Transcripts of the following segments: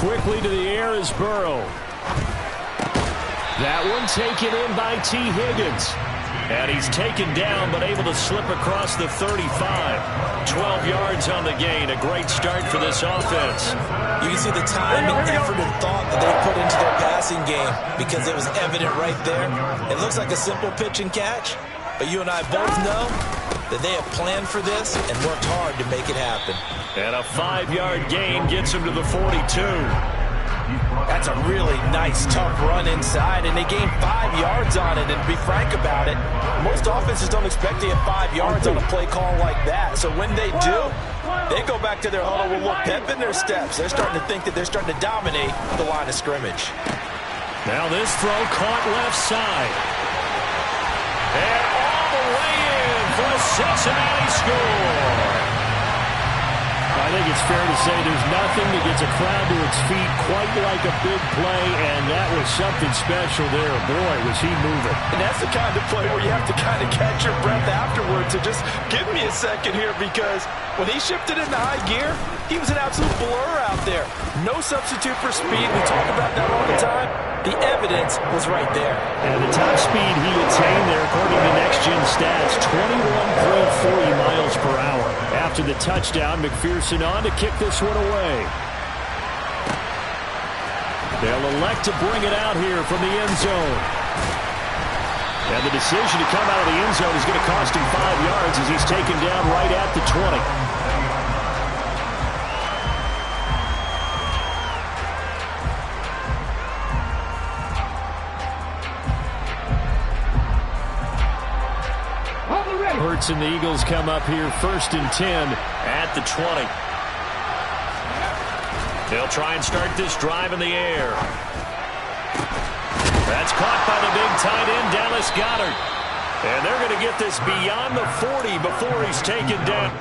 quickly to the air is Burrow. That one taken in by T. Higgins. And he's taken down, but able to slip across the 35. 12 yards on the gain. A great start for this offense. You can see the time and effort and thought that they put into their passing game because it was evident right there. It looks like a simple pitch and catch, but you and I both know that they have planned for this and worked hard to make it happen. And a 5-yard gain gets him to the 42. That's a really nice, tough run inside, and they gained 5 yards on it. And to be frank about it, most offenses don't expect to get 5 yards on a play call like that. So when they do, they go back to their huddle with a little pep in their steps. They're starting to think that they're starting to dominate the line of scrimmage. Now this throw caught left side. And all the way in for a Cincinnati score. I think it's fair to say there's nothing that gets a crowd to its feet quite like a big play, and that was something special there. Boy, was he moving. And that's the kind of play where you have to kind of catch your breath afterwards and just give me a second here, because when he shifted into high gear, he was an absolute blur out there. No substitute for speed. We talk about that all the time. The evidence was right there. And the top speed he attained there, according to Next Gen Stats, 21.40 miles per hour. After the touchdown, McPherson on to kick this one away. They'll elect to bring it out here from the end zone. And the decision to come out of the end zone is going to cost him 5 yards as he's taken down right at the 20. Hurts and the Eagles come up here 1st and 10 at the 20. They'll try and start this drive in the air. That's caught by the big tight end, Dallas Goedert. And they're going to get this beyond the 40 before he's taken down.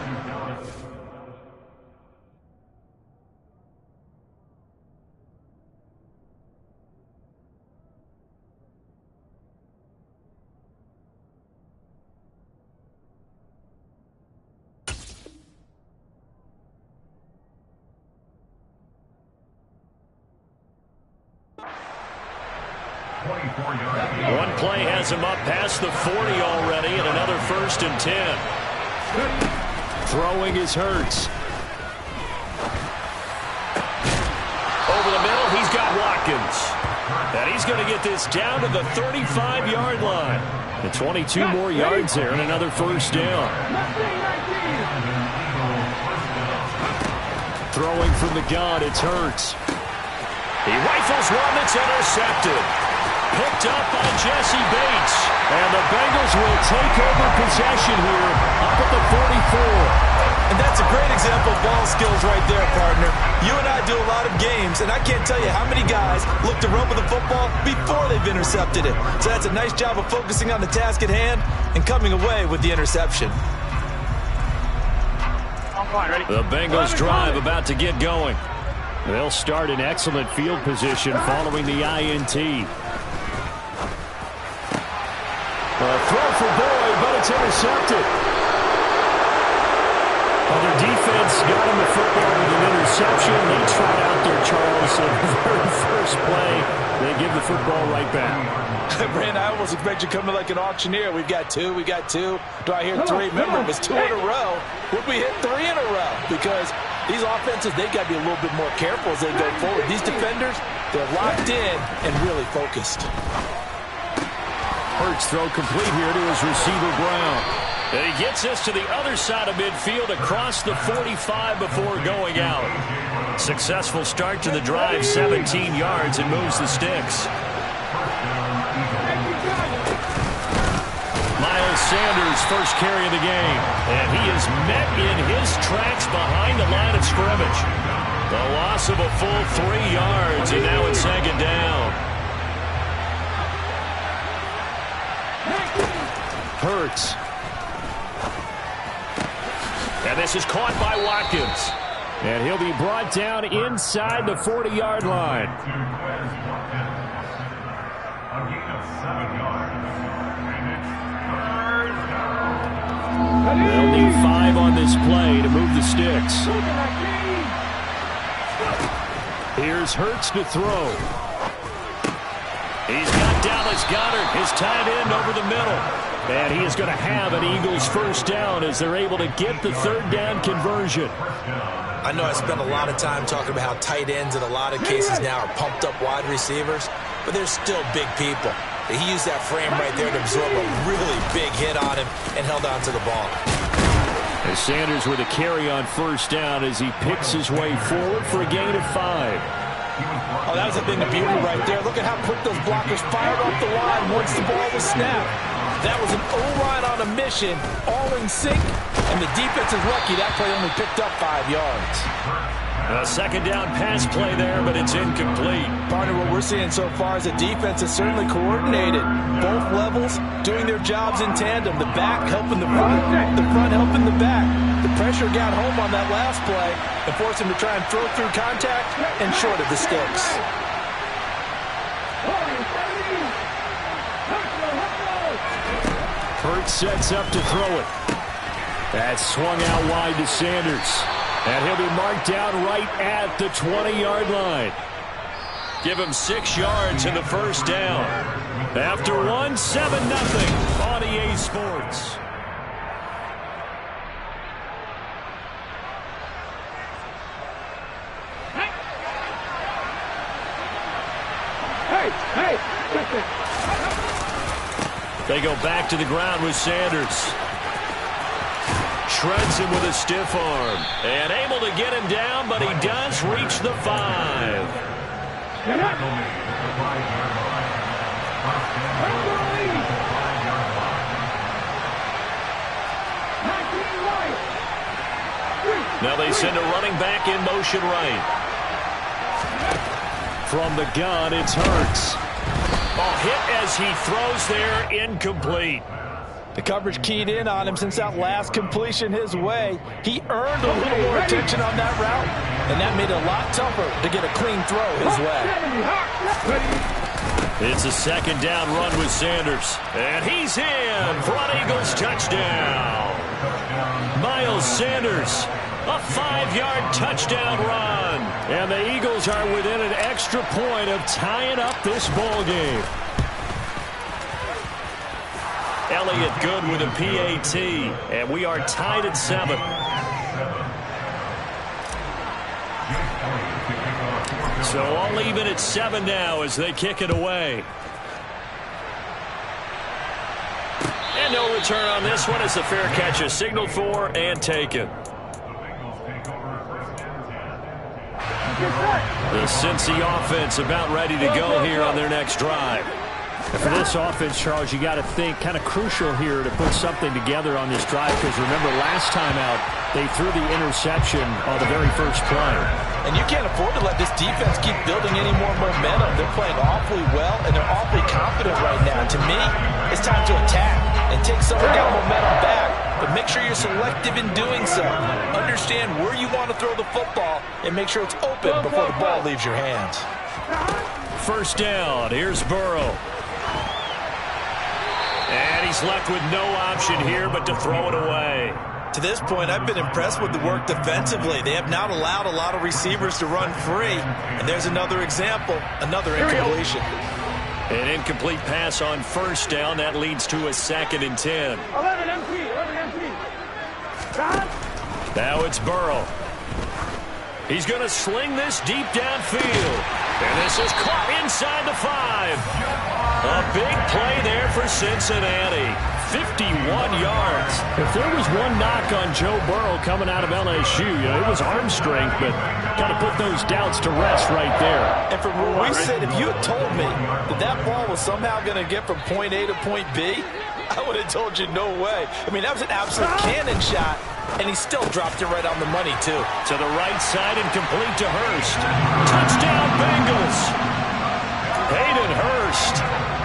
One play has him up past the 40 already, and another 1st and 10. Throwing is Hurts. Over the middle, he's got Watkins. And he's going to get this down to the 35-yard line. And 22 more yards there and another 1st down. Throwing from the gun, it's Hurts. He rifles one that's intercepted. Picked up by Jesse Bates. And the Bengals will take over possession here up at the 44. And that's a great example of ball skills right there, partner. You and I do a lot of games, and I can't tell you how many guys look to run with the football before they've intercepted it. So that's a nice job of focusing on the task at hand and coming away with the interception. The Bengals drive about to get going. They'll start in excellent field position following the INT. A throw for Boyd, but it's intercepted. Their defense got him the football with an interception. They trot out there, Charles, in the very first play. They give the football right back. Brand, I almost expect you coming like an auctioneer. We've got two. Do I hear 3? Remember, it was 2 in a row. Would we hit 3 in a row? Because these offenses, they got to be a little bit more careful as they go forward. These defenders, they're locked in and really focused. Hurts throw complete here to his receiver Brown. And he gets this to the other side of midfield across the 45 before going out. Successful start to the drive, 17 yards, and moves the sticks. Miles Sanders, first carry of the game. And he is met in his tracks behind the line of scrimmage. The loss of a full 3 yards, and now it's 2nd down. Hurts. And this is caught by Watkins. And he'll be brought down inside the 40-yard line. They'll need 5 on this play to move the sticks. Here's Here's Hurts to throw. He's got Dallas Goedert, his tight end, over the middle. And he is going to have an Eagles first down as they're able to get the third down conversion. I know I spent a lot of time talking about how tight ends in a lot of cases now are pumped up wide receivers, but they're still big people. He used that frame right there to absorb a really big hit on him and held on to the ball. As Sanders with a carry on first down as he picks his way forward for a gain of 5. Oh, that was a thing of beauty right there. Look at how quick those blockers fired off the line once the ball was snapped. That was an O-line on a mission, all in sync, and the defense is lucky that play only picked up 5 yards. A second down pass play there, but it's incomplete. Partner, what we're seeing so far is the defense is certainly coordinated. Both levels doing their jobs in tandem. The back helping the front helping the back. The pressure got home on that last play and forced him to try and throw through contact and short of the sticks. Hurts sets up to throw it. That's swung out wide to Sanders. And he'll be marked down right at the 20-yard line. Give him 6 yards in the first down. After 1, 7-0 on EA Sports. They go back to the ground with Sanders. Shreds him with a stiff arm. And able to get him down, but he does reach the 5. Now they send a running back in motion right. From the gun, it's Hurts. Hit as he throws there, incomplete. The coverage keyed in on him since that last completion his way. He earned a little more attention on that route, and that made it a lot tougher to get a clean throw his way. It's a second down run with Sanders, and he's in for an Eagles touchdown. Miles Sanders, a 5-yard touchdown run, and the Eagles are within an extra point of tying up this ball game. Elliott good with a PAT, and we are tied at 7. So all even at 7 now as they kick it away. And no return on this one as the fair catch is signaled for and taken. The Cincy offense about ready to go here on their next drive. And for this offense, Charles, you got to think kind of crucial here to put something together on this drive, because remember last time out they threw the interception on the very first play. And you can't afford to let this defense keep building any more momentum. They're playing awfully well, and they're awfully confident right now. To me, it's time to attack and take some of that momentum back. But make sure you're selective in doing so. Understand where you want to throw the football and make sure it's open before the ball leaves your hands. First down, here's Burrow. And he's left with no option here but to throw it away. To this point, I've been impressed with the work defensively. They have not allowed a lot of receivers to run free. And there's another example, another incompletion. An incomplete pass on first down. That leads to a 2nd and 10. 11 MP. Now it's Burrow. He's going to sling this deep downfield. And this is caught inside the 5. A big play there for Cincinnati. 51 yards. If there was one knock on Joe Burrow coming out of LSU, it was arm strength, but got to put those doubts to rest right there. And from where we sit, if you had told me that ball was somehow going to get from point A to point B, I would have told you no way. I mean, that was an absolute cannon shot, and he still dropped it right on the money, too. To the right side and complete to Hurst. Touchdown, Bengals. Hayden Hurst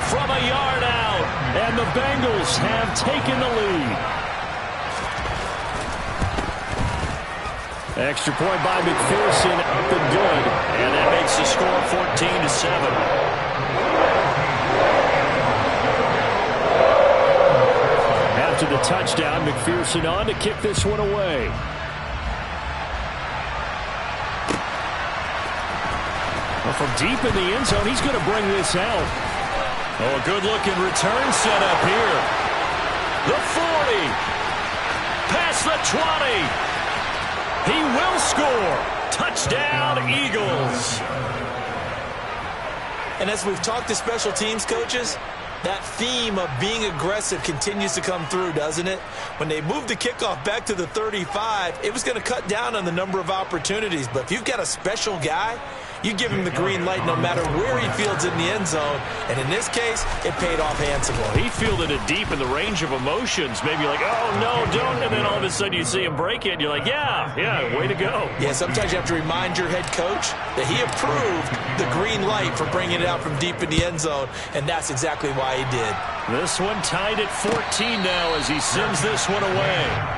from a yard out, and the Bengals have taken the lead. Extra point by McPherson up and good, and that makes the score 14-7. After the touchdown, McPherson on to kick this one away. From deep in the end zone, he's going to bring this out. Oh, a good-looking return set up here. The 40. Past the 20. He will score. Touchdown, Eagles. And as we've talked to special teams coaches, that theme of being aggressive continues to come through, doesn't it? When they moved the kickoff back to the 35, it was going to cut down on the number of opportunities. But if you've got a special guy, you give him the green light no matter where he fields in the end zone. And in this case, it paid off handsomely. He fielded it deep in the range of emotions. Maybe like, oh, no, don't. And then all of a sudden you see him break it, and you're like, yeah, way to go. Yeah, sometimes you have to remind your head coach that he approved the green light for bringing it out from deep in the end zone, and that's exactly why he did. This one tied at 14 now as he sends this one away.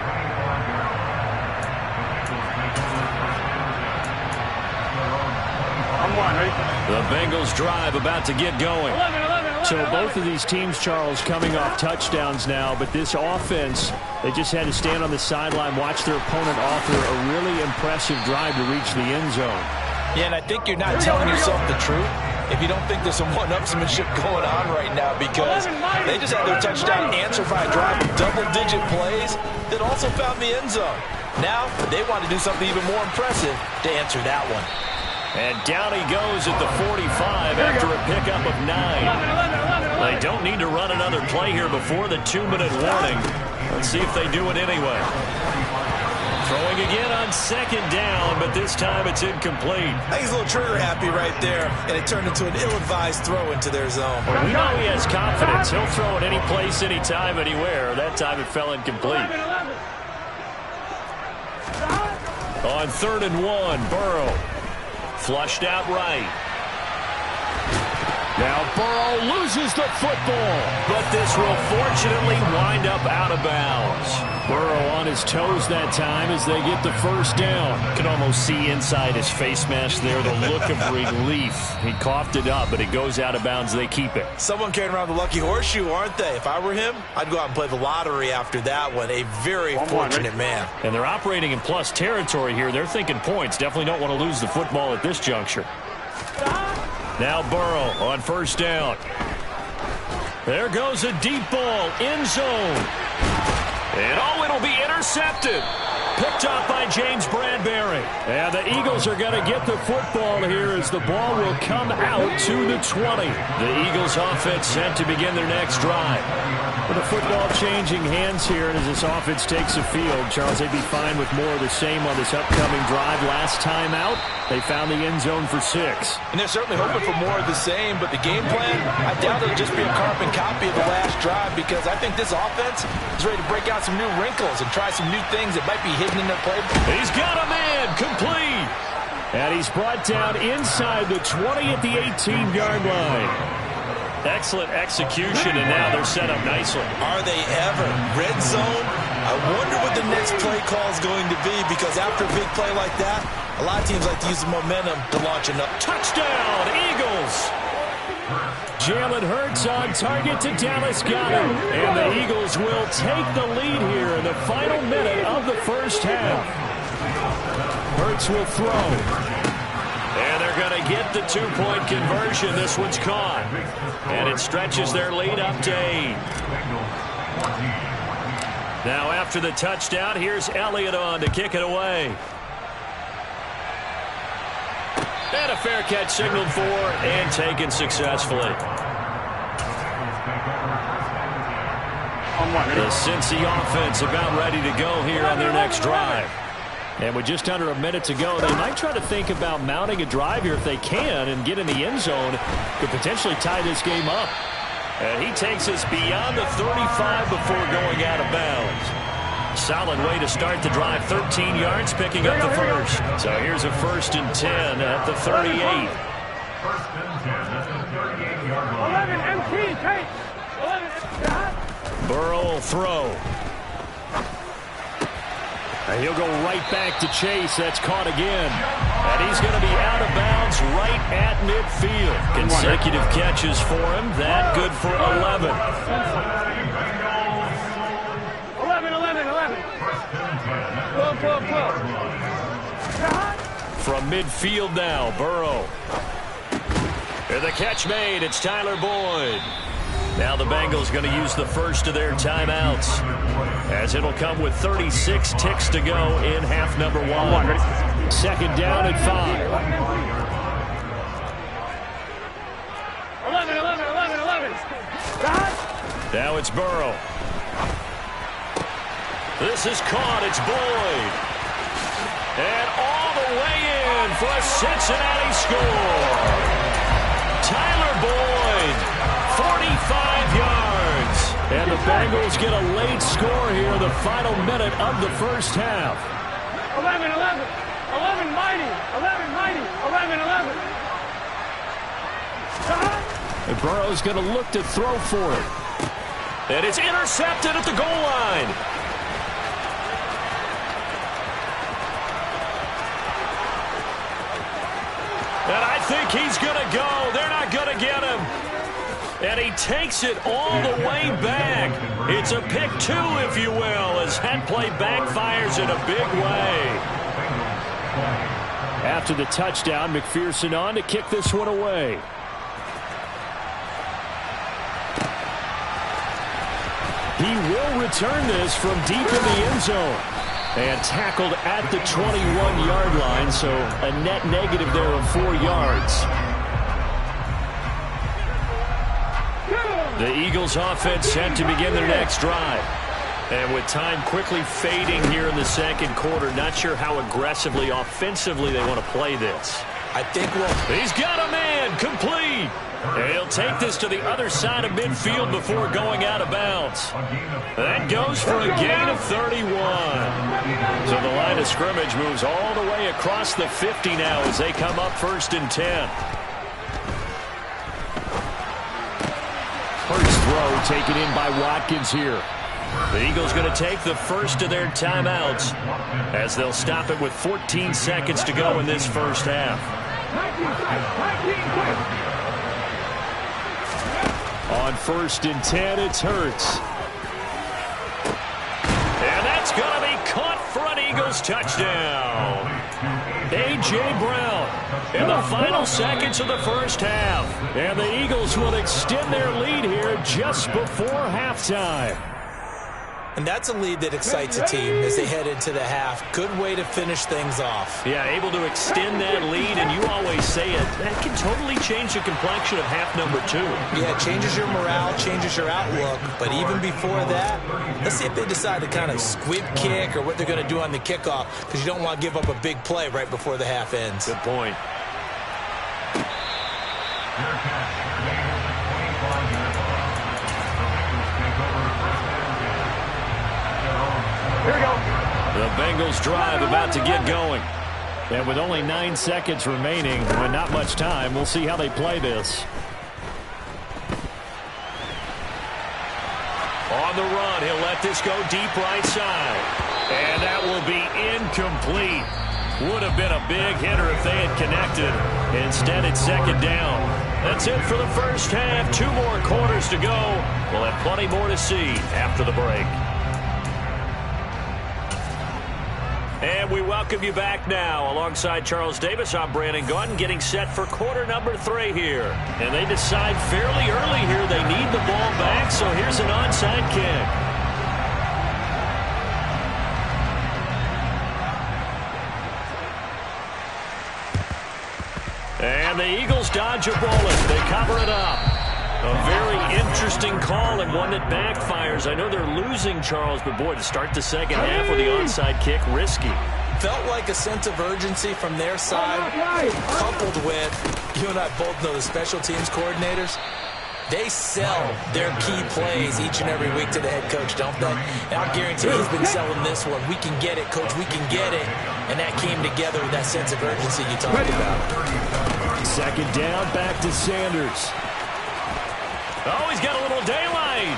The Bengals drive about to get going. So both of these teams, Charles, coming off touchdowns now, but this offense, they just had to stand on the sideline, watch their opponent offer a really impressive drive to reach the end zone. Yeah, and I think you're not telling yourself the truth if you don't think there's some one-upsmanship going on right now, because they just had their touchdown answered by a drive of double-digit plays that also found the end zone. Now, they want to do something even more impressive to answer that one. And down he goes at the 45 after a pickup of 9. They don't need to run another play here before the 2-minute warning. Let's see if they do it anyway. Throwing again on second down, but this time it's incomplete. I think he's a little trigger happy right there, and it turned into an ill-advised throw into their zone. Well, we know he has confidence. He'll throw it any place, anytime, anywhere. That time it fell incomplete. On 3rd and 1, Burrow. Flushed out right. Now Burrow loses the football, but this will fortunately wind up out of bounds. Burrow on his toes that time as they get the first down. You can almost see inside his face mask there the look of relief. He coughed it up, but it goes out of bounds. They keep it. Someone carrying around the lucky horseshoe, aren't they? If I were him, I'd go out and play the lottery after that one. A very fortunate man. And they're operating in plus territory here. They're thinking points. Definitely don't want to lose the football at this juncture. Now Burrow on first down. There goes a deep ball, end zone. And it'll be intercepted. Picked off by James Bradbury. And the Eagles are going to get the football here as the ball will come out to the 20. The Eagles offense set to begin their next drive. With the football changing hands here, and as this offense takes the field, Charles, they'd be fine with more of the same on this upcoming drive. Last time out, they found the end zone for 6. And they're certainly hoping for more of the same, but the game plan, I doubt it'll just be a carbon copy of the last drive, because I think this offense is ready to break out some new wrinkles and try some new things that might be hidden in their playbook. He's got a man, complete. And he's brought down inside the 20 at the 18-yard line. Excellent execution, and now they're set up nicely. Are they ever? Red zone? I wonder what the next play call is going to be, because after a big play like that, a lot of teams like to use the momentum to launch another. Touchdown, Eagles! Jalen Hurts on target to Dallas Goedert. And the Eagles will take the lead here in the final minute of the first half. Hurts will throw. And they're going to get the 2-point conversion. This one's caught. And it stretches their lead up to 8. Now after the touchdown, here's Elliott on to kick it away. And a fair catch signaled for and taken successfully. The Cincy offense about ready to go here on their next drive. And with just under a minute to go, they might try to think about mounting a drive here if they can and get in the end zone. Could potentially tie this game up. And he takes us beyond the 35 before going out of bounds. Solid way to start the drive. 13 yards, picking up the first. So here's a 1st and 10 at the 38. 1st and 10 at the 38-yard line. 11 MT, take. 11 Burrow will throw. And he'll go right back to Chase. That's caught again. And he's going to be out of bounds right at midfield. Consecutive catches for him. That good for 11. 11. 12. From midfield now, Burrow. And the catch made. It's Tyler Boyd. Now the Bengals going to use the first of their timeouts, as it'll come with 36 ticks to go in half number 1. Second down and 5. 11. Now it's Burrow. This is caught. It's Boyd. And all the way in for a Cincinnati score. Tyler Boyd, 45 yards. And the Bengals get a late score here in the final minute of the first half. 11 mighty. 11. And Burrow's going to look to throw for it. And it's intercepted at the goal line. And I think he's going to go. They're not going to get him. And he takes it all the way back. It's a pick 2, if you will, as that play backfires in a big way. After the touchdown, McPherson on to kick this one away. He will return this from deep in the end zone. And tackled at the 21-yard line, so a net negative there of 4 yards. The Eagles offense set to begin their next drive. And with time quickly fading here in the second quarter, not sure how aggressively, offensively they want to play this. I think he's got a man, complete. And he'll take this to the other side of midfield before going out of bounds. That goes for a gain of 31. So the line of scrimmage moves all the way across the 50 now as they come up 1st and 10. First throw taken in by Watkins here. The Eagles going to take the first of their timeouts as they'll stop it with 14 seconds to go in this first half. On 1st and 10, it's Hurts. And that's going to be caught for an Eagles touchdown. A.J. Brown in the final seconds of the first half. And the Eagles will extend their lead here just before halftime. And that's a lead that excites a team as they head into the half. Good way to finish things off. Yeah, able to extend that lead, and you always say it, that can totally change the complexion of half number 2. Yeah, it changes your morale, changes your outlook. But even before that, let's see if they decide to kind of squib kick or what they're going to do on the kickoff, because you don't want to give up a big play right before the half ends. Good point. Here we go. The Bengals drive about to get going. And with only 9 seconds remaining and not much time, we'll see how they play this. On the run, he'll let this go deep right side. And that will be incomplete. Would have been a big hitter if they had connected. Instead, it's second down. That's it for the first half. 2 more quarters to go. We'll have plenty more to see after the break. And we welcome you back now. Alongside Charles Davis, I'm Brandon Gaudin, getting set for quarter number 3 here. And they decide fairly early here they need the ball back, so here's an onside kick. And the Eagles dodge a bullet. They cover it up. A very interesting call and one that backfires. I know they're losing, Charles, but boy, to start the second half with the onside kick, risky. Felt like a sense of urgency from their side, coupled with, you and I both know the special teams coordinators, they sell their key plays each and every week to the head coach, don't they? And I guarantee he's been selling this one. We can get it, coach, we can get it. And that came together with that sense of urgency you talked about. Second down, back to Sanders. Oh, he's got a little daylight.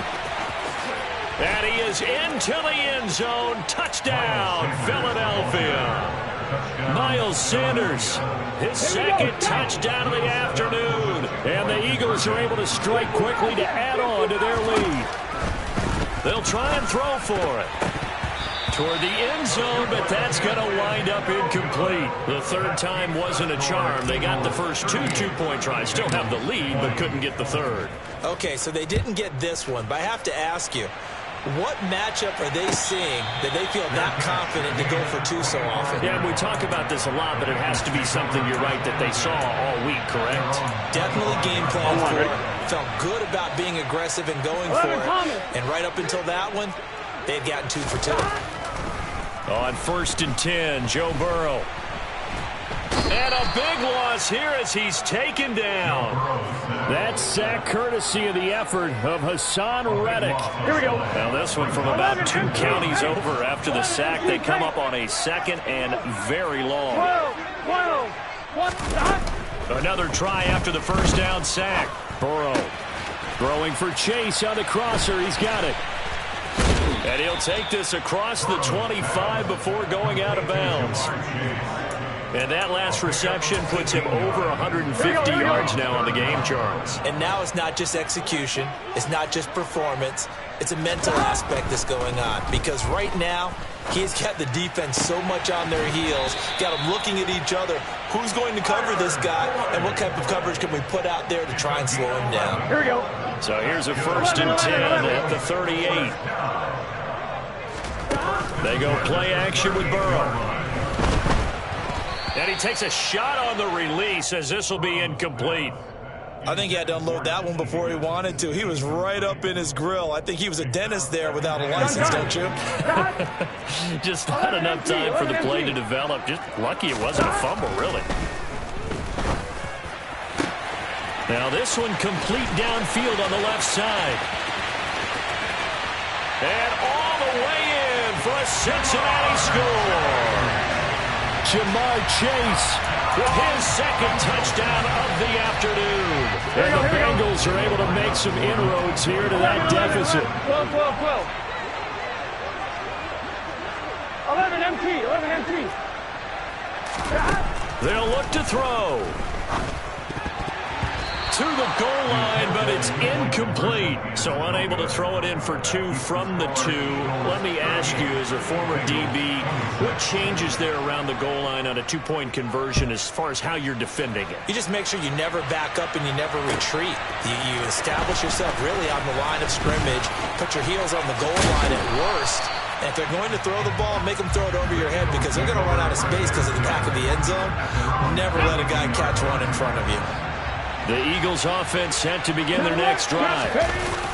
And he is into the end zone. Touchdown, Philadelphia. Miles Sanders, his second touchdown of the afternoon. And the Eagles are able to strike quickly to add on to their lead. They'll try and throw for it. Toward the end zone, but that's going to wind up incomplete. The third time wasn't a charm. They got the first two-point tries. Still have the lead, but couldn't get the third. Okay, so they didn't get this one, but I have to ask you, what matchup are they seeing that they feel that confident to go for two so often? Yeah, we talk about this a lot, but it has to be something, you're right, that they saw all week, correct? Definitely game plan for it. Felt good about being aggressive and going for it. And right up until that one, they've gotten 2 for 2. On 1st and 10, Joe Burrow. And a big loss here as he's taken down. That sack courtesy of the effort of Hassan Reddick. Here we go. Now this one from about 2 counties over after the sack. They come up on a 2nd and very long. Another try after the first down sack. Burrow throwing for Chase on the crosser. He's got it. And he'll take this across the 25 before going out of bounds. And that last reception puts him over 150 yards now on the game, Charles. And now it's not just execution. It's not just performance. It's a mental aspect that's going on. Because right now, he's got the defense so much on their heels, got them looking at each other. Who's going to cover this guy, and what type of coverage can we put out there to try and slow him down? Here we go. So here's a 1st and 10 at the 38. They go play action with Burrow. And he takes a shot on the release as this will be incomplete. I think he had to unload that one before he wanted to. He was right up in his grill. I think he was a dentist there without a license, don't you? Just not enough time for the play to develop. Just lucky it wasn't a fumble, really. Now this one complete downfield on the left side. And all the way in for a Cincinnati score. Jamar Chase with his 2nd touchdown of the afternoon. And the Bengals are able to make some inroads here to that deficit. 12. 11 empty. They'll look to throw. To the goal line, but it's incomplete. So unable to throw it in for 2 from the 2. Let me ask you, as a former DB, what changes there around the goal line on a 2-point conversion as far as how you're defending it? You just make sure you never back up and you never retreat. You establish yourself really on the line of scrimmage, put your heels on the goal line at worst. And if they're going to throw the ball, make them throw it over your head because they're going to run out of space because of the back of the end zone. Never let a guy catch one in front of you. The Eagles offense set to begin their next drive.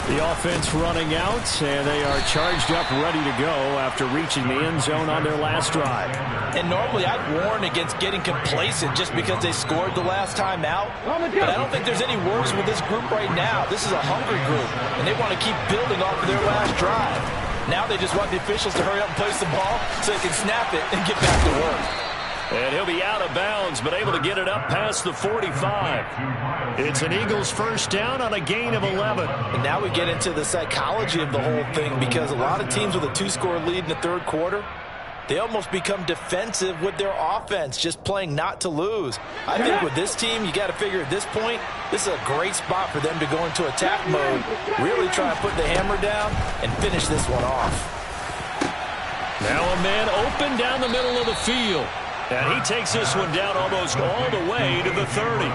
The offense running out, and they are charged up, ready to go after reaching the end zone on their last drive. And normally I'd warn against getting complacent just because they scored the last time out. But I don't think there's any worries with this group right now. This is a hungry group, and they want to keep building off of their last drive. Now they just want the officials to hurry up and place the ball so they can snap it and get back to work. And he'll be out of bounds, but able to get it up past the 45. It's an Eagles first down on a gain of 11. And now we get into the psychology of the whole thing because a lot of teams with a 2-score lead in the third quarter, they almost become defensive with their offense, just playing not to lose. I think with this team, you got to figure at this point, this is a great spot for them to go into attack mode, really try to put the hammer down and finish this one off. Now a man open down the middle of the field. And he takes this one down almost all the way to the 30.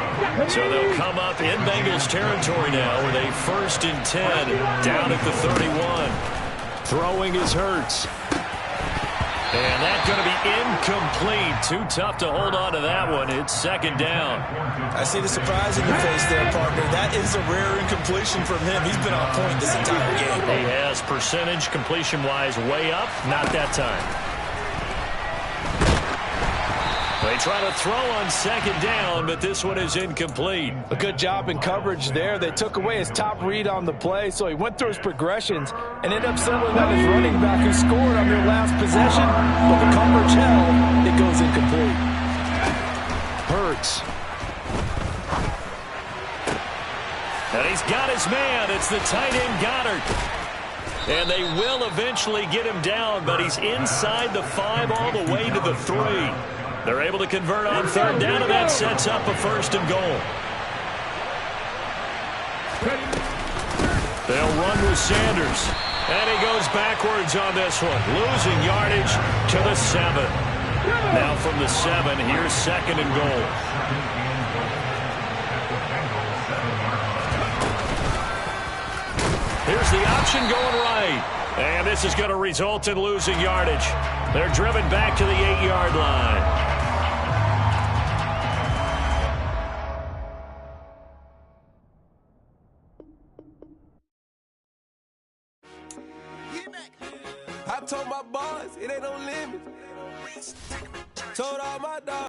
So they'll come up in Bengals territory now with a 1st and 10 down at the 31. Throwing is Hurts. And that's going to be incomplete. Too tough to hold on to that one. It's 2nd down. I see the surprise in your face there, partner. That is a rare incompletion from him. He's been on point this entire game. He has percentage completion-wise way up. Not that time. They try to throw on 2nd down, but this one is incomplete. A good job in coverage there. They took away his top read on the play, so he went through his progressions and ended up settling on his running back who scored on their last possession. But the coverage held, it goes incomplete. Hurts. And he's got his man. It's the tight end Goddard. And they will eventually get him down, but he's inside the 5 all the way to the 3. They're able to convert on 3rd down, and that sets up a 1st and goal. They'll run with Sanders. And he goes goes backwards on this one, losing yardage to the 7. Now from the 7, here's 2nd and goal. Here's the option going right. And this is going to result in losing yardage. They're driven back to the 8-yard line. I told my boys it ain't no limit. Told all my dogs.